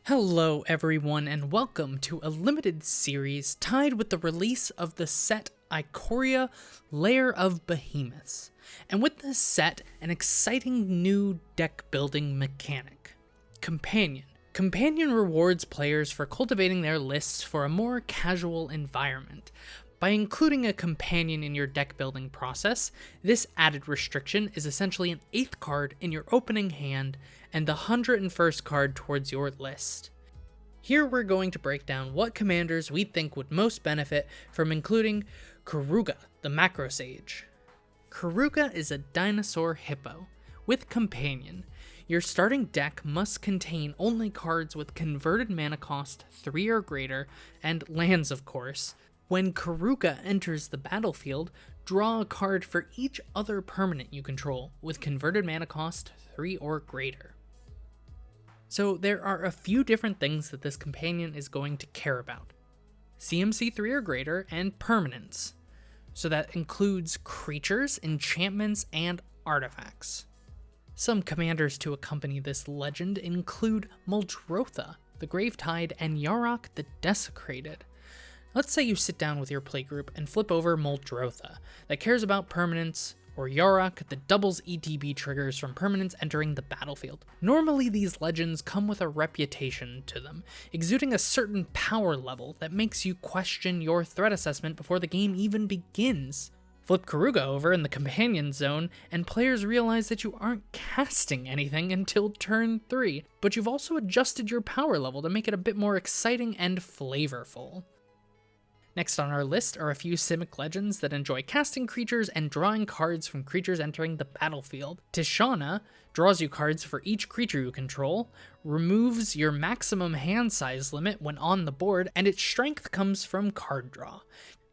Hello everyone and welcome to a limited series tied with the release of the set Ikoria, Lair of Behemoths, and with this set, an exciting new deck building mechanic, Companion. Companion rewards players for cultivating their lists for a more casual environment. By including a companion in your deck building process, this added restriction is essentially an 8th card in your opening hand and the 101st card towards your list. Here we're going to break down what commanders we think would most benefit from including Keruga, the Marcrosage. Keruga is a dinosaur hippo with companion. Your starting deck must contain only cards with converted mana cost 3 or greater, and lands of course. When Keruga enters the battlefield, draw a card for each other permanent you control with converted mana cost 3 or greater. So there are a few different things that this companion is going to care about. CMC 3 or greater and permanents. So that includes creatures, enchantments, and artifacts. Some commanders to accompany this legend include Muldrotha, the Gravetide, and Yarok the Desecrated. Let's say you sit down with your playgroup and flip over Muldrotha, that cares about permanents, or Yarok that doubles ETB triggers from permanents entering the battlefield. Normally these legends come with a reputation to them, exuding a certain power level that makes you question your threat assessment before the game even begins. Flip Keruga over in the companion zone, and players realize that you aren't casting anything until turn 3, but you've also adjusted your power level to make it a bit more exciting and flavorful. Next on our list are a few Simic legends that enjoy casting creatures and drawing cards from creatures entering the battlefield. Tishana draws you cards for each creature you control, removes your maximum hand size limit when on the board, and its strength comes from card draw.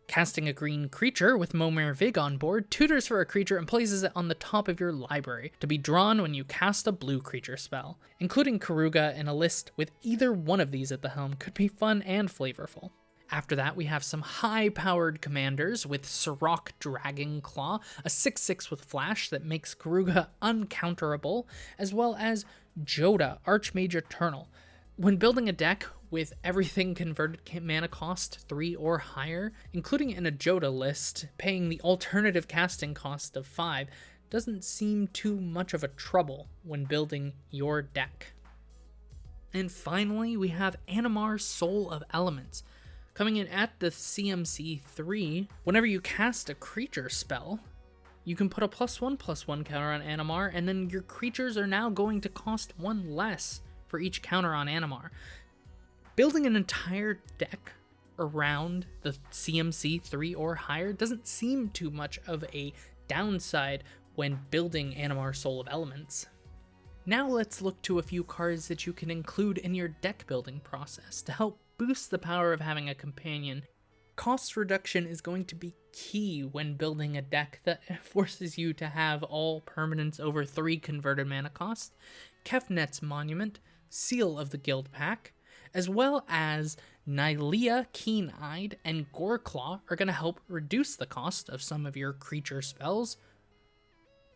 Casting a green creature with Momir Vig on board tutors for a creature and places it on the top of your library to be drawn when you cast a blue creature spell. Including Keruga in a list with either one of these at the helm could be fun and flavorful. After that, we have some high-powered commanders with Sirach Dragonclaw, a 6/6 with flash that makes Keruga uncounterable, as well as Joda, Archmage Eternal. When building a deck with everything converted mana cost 3 or higher, including in a Joda list, paying the alternative casting cost of 5 doesn't seem too much of a trouble when building your deck. And finally, we have Animar Soul of Elements. Coming in at the CMC 3, whenever you cast a creature spell, you can put a +1/+1 counter on Animar, and then your creatures are now going to cost 1 less for each counter on Animar. Building an entire deck around the CMC 3 or higher doesn't seem too much of a downside when building Animar Soul of Elements. Now let's look to a few cards that you can include in your deck building process to help boost the power of having a companion. Cost reduction is going to be key when building a deck that forces you to have all permanents over 3 converted mana cost. Kefnet's Monument, Seal of the Guild Pack, as well as Nylea Keen-Eyed and Goreclaw are going to help reduce the cost of some of your creature spells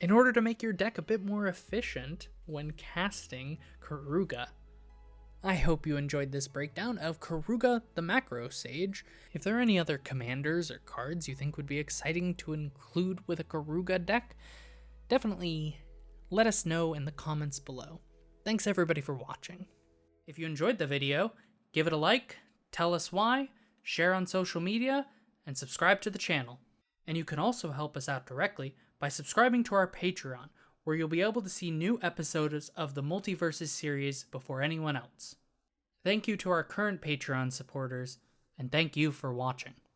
in order to make your deck a bit more efficient when casting Keruga. I hope you enjoyed this breakdown of Keruga the Marcrosage. If there are any other commanders or cards you think would be exciting to include with a Keruga deck, definitely let us know in the comments below. Thanks everybody for watching. If you enjoyed the video, give it a like, tell us why, share on social media, and subscribe to the channel. And you can also help us out directly by subscribing to our Patreon, where you'll be able to see new episodes of the Multiverses series before anyone else. Thank you to our current Patreon supporters, and thank you for watching.